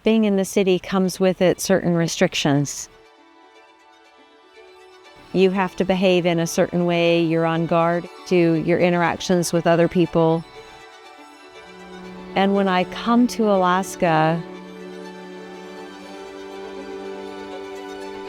Being in the city comes with it certain restrictions. You have to behave in a certain way, you're on guard to your interactions with other people. And when I come to Alaska,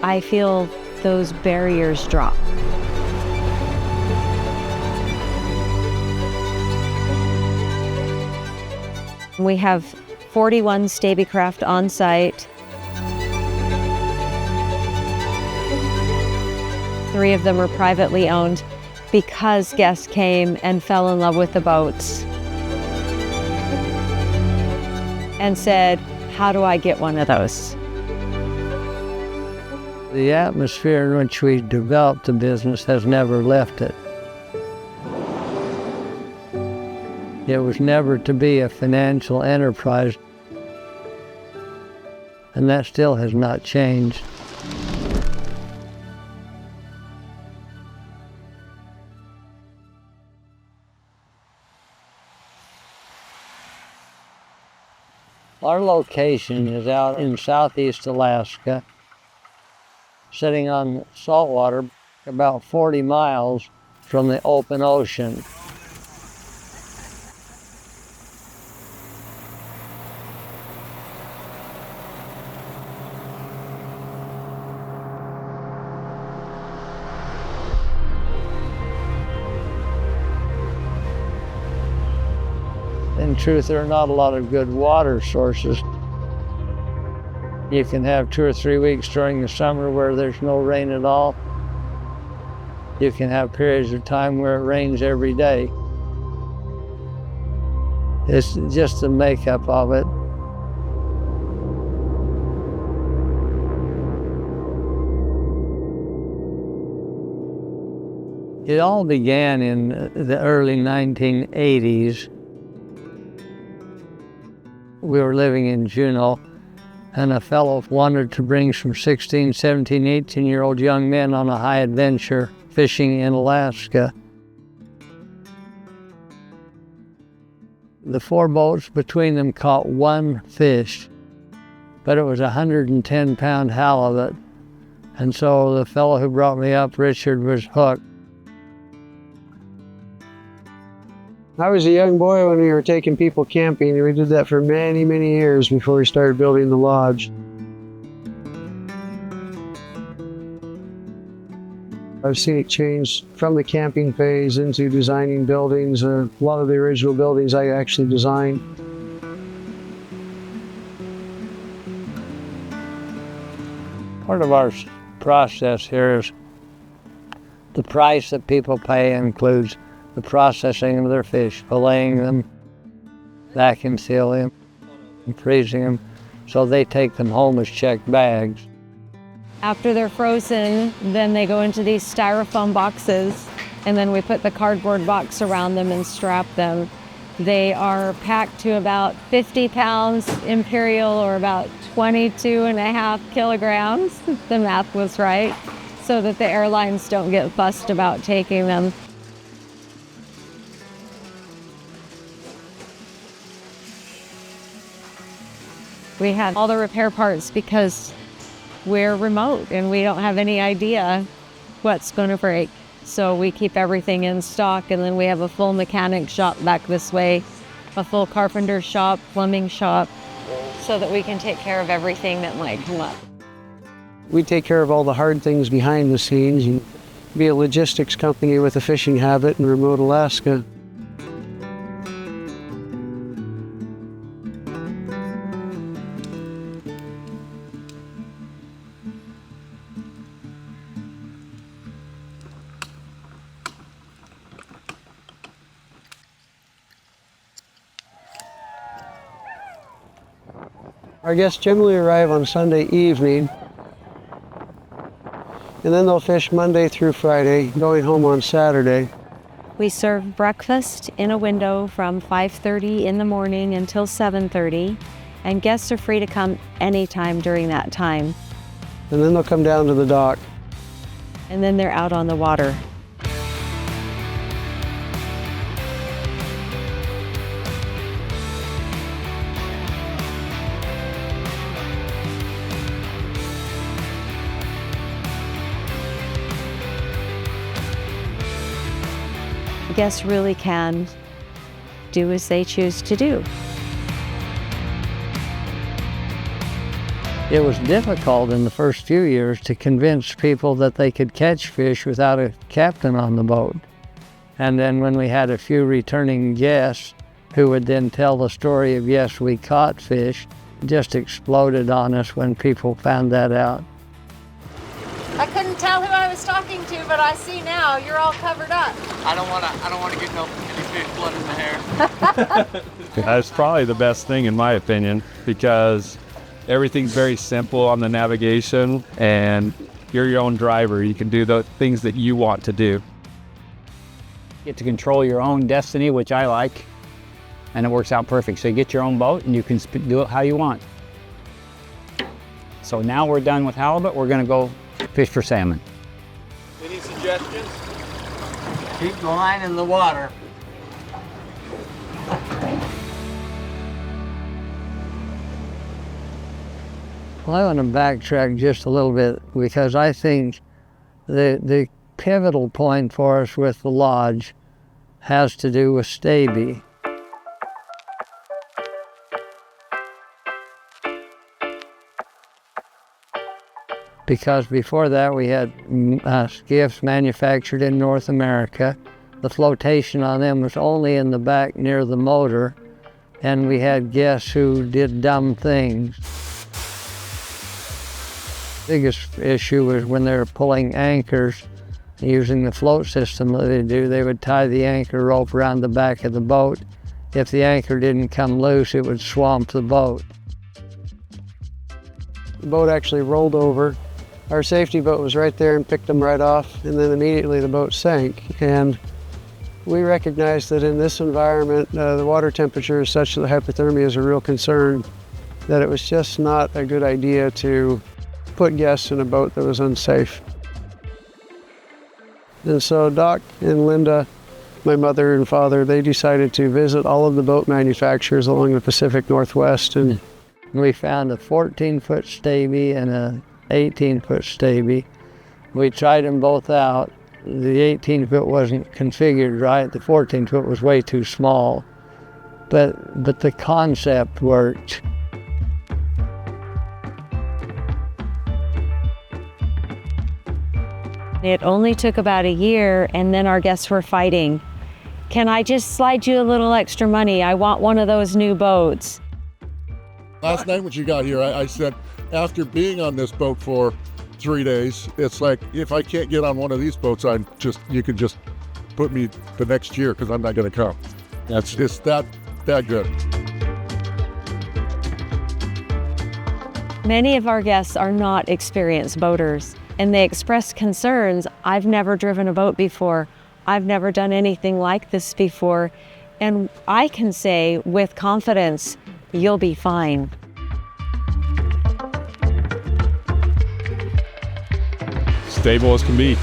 I feel those barriers drop. We have 41 Stabicraft on site. 3 of them are privately owned because guests came and fell in love with the boats and said, how do I get one of those? The atmosphere in which we developed the business has never left it. It was never to be a financial enterprise, and that still has not changed. Our location is out in southeast Alaska, sitting on saltwater about 40 miles from the open ocean. In truth, there are not a lot of good water sources. You can have 2 or 3 weeks during the summer where there's no rain at all. You can have periods of time where it rains every day. It's just the makeup of it. It all began in the early 1980s. We were living in Juneau, and a fellow wanted to bring some 16, 17, 18-year-old young men on a high adventure fishing in Alaska. The 4 boats between them caught 1 fish, but it was a 110-pound halibut. And so the fellow who brought me up, Richard, was hooked. I was a young boy when we were taking people camping, and we did that for many, many years before we started building the lodge. I've seen it change from the camping phase into designing buildings. A lot of the original buildings I actually designed. Part of our process here is the price that people pay includes the processing of their fish, filleting them, vacuum sealing them, and freezing them, so they take them home as checked bags. After they're frozen, then they go into these styrofoam boxes, and then we put the cardboard box around them and strap them. They are packed to about 50 pounds imperial, or about 22.5 kilograms, if the math was right, so that the airlines don't get fussed about taking them. We have all the repair parts because we're remote and we don't have any idea what's going to break. So we keep everything in stock, and then we have a full mechanic shop back this way, a full carpenter shop, plumbing shop, so that we can take care of everything that might come up. We take care of all the hard things behind the scenes. You be a logistics company with a fishing habit in remote Alaska. Our guests generally arrive on Sunday evening, and then they'll fish Monday through Friday, going home on Saturday. We serve breakfast in a window from 5:30 in the morning until 7:30, and guests are free to come anytime during that time. And then they'll come down to the dock. And then they're out on the water. guests really can do as they choose to do. It was difficult in the first few years to convince people that they could catch fish without a captain on the boat. And then when we had a few returning guests who would then tell the story of, yes, we caught fish, it just exploded on us when people found that out. I couldn't tell who I was talking to, but I see now you're all covered up. I don't want to get any fish blood in the hair. That's probably the best thing in my opinion, because everything's very simple on the navigation and you're your own driver. You can do the things that you want to do. You get to control your own destiny, which I like, and it works out perfect. So you get your own boat and you can do it how you want. So now we're done with halibut, we're gonna go fish for salmon. Any suggestions? Keep the line in the water. Well, I want to backtrack just a little bit because I think the pivotal point for us with the lodge has to do with Staby. Because before that we had skiffs manufactured in North America. The flotation on them was only in the back near the motor, and we had guests who did dumb things. Biggest issue was when they were pulling anchors using the float system that they do. They would tie the anchor rope around the back of the boat. If the anchor didn't come loose, it would swamp the boat. The boat actually rolled over. Our safety boat was right there and picked them right off, and then immediately the boat sank. And we recognized that in this environment, the water temperature is such that hypothermia is a real concern, that it was just not a good idea to put guests in a boat that was unsafe. And so Doc and Linda, my mother and father, they decided to visit all of the boat manufacturers along the Pacific Northwest. And we found a 14-foot Staby and a 18-foot Staby. We tried them both out. The 18-foot wasn't configured right. The 14-foot was way too small. But the concept worked. It only took about a year, and then our guests were fighting. Can I just slide you a little extra money? I want one of those new boats. Last night when she got here, I said, after being on this boat for 3 days, it's like, if I can't get on one of these boats, you can just put me the next year because I'm not going to come. It's that good. Many of our guests are not experienced boaters, and they express concerns. I've never driven a boat before. I've never done anything like this before. And I can say with confidence, you'll be fine. Stable as can be.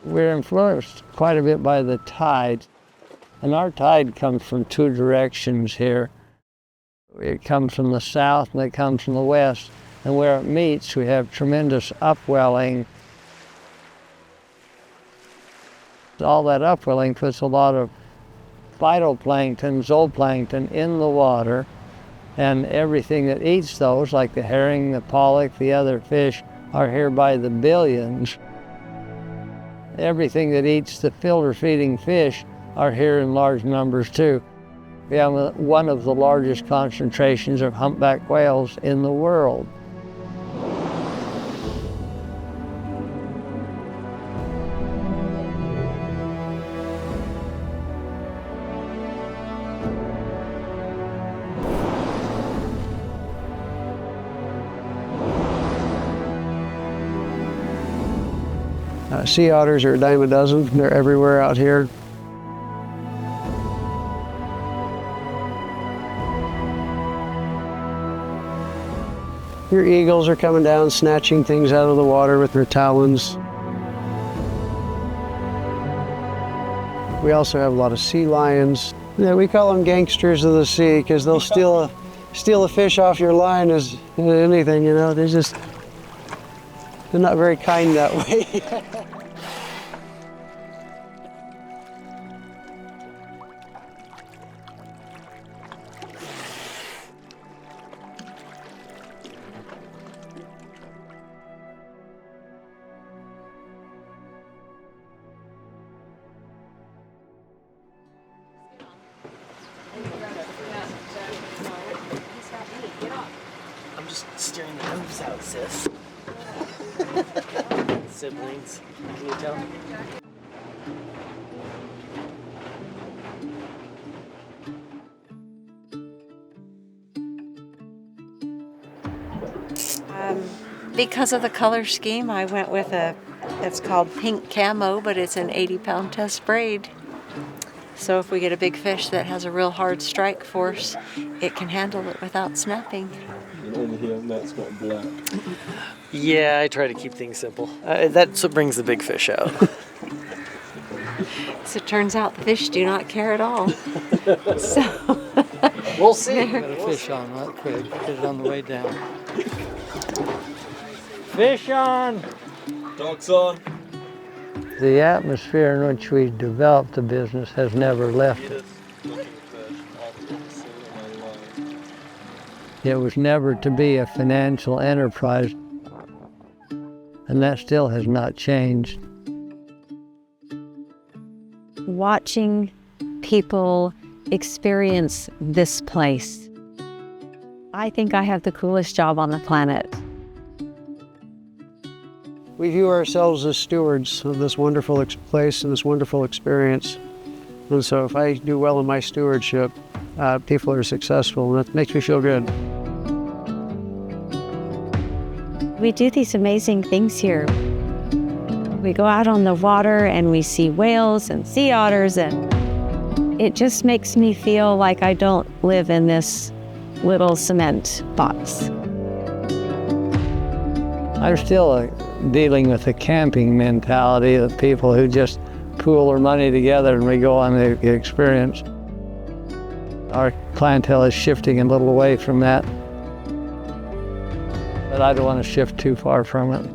We're influenced quite a bit by the tide, and our tide comes from two directions here. It comes from the south and it comes from the west, and where it meets we have tremendous upwelling. All that upwelling puts a lot of phytoplankton, zooplankton in the water, and everything that eats those, like the herring, the pollock, the other fish, are here by the billions. Everything that eats the filter-feeding fish are here in large numbers too. We have one of the largest concentrations of humpback whales in the world. Sea otters are a dime a dozen. They're everywhere out here. Your eagles are coming down, snatching things out of the water with their talons. We also have a lot of sea lions. Yeah, we call them gangsters of the sea because they'll steal a fish off your line as anything, you know. They're not very kind that way. I'm just steering the hose out, sis. Siblings, can you tell? Because of the color scheme, I went with it's called pink camo, but it's an 80-pound test braid. So if we get a big fish that has a real hard strike force, it can handle it without snapping. And over here, that's got black. Yeah, I try to keep things simple. That's what brings the big fish out. So it turns out the fish do not care at all. So We'll see. Got a fish on right quick. Get it on the way down. Fish on! Dogs on. The atmosphere in which we developed the business has never left it. It was never to be a financial enterprise, and that still has not changed. Watching people experience this place, I think I have the coolest job on the planet. We view ourselves as stewards of this wonderful place and this wonderful experience. And so if I do well in my stewardship, people are successful, and that makes me feel good. We do these amazing things here. We go out on the water and we see whales and sea otters, and it just makes me feel like I don't live in this little cement box. I'm still dealing with the camping mentality of people who just pool their money together and we go on the experience. Our clientele is shifting a little away from that, but I don't want to shift too far from it.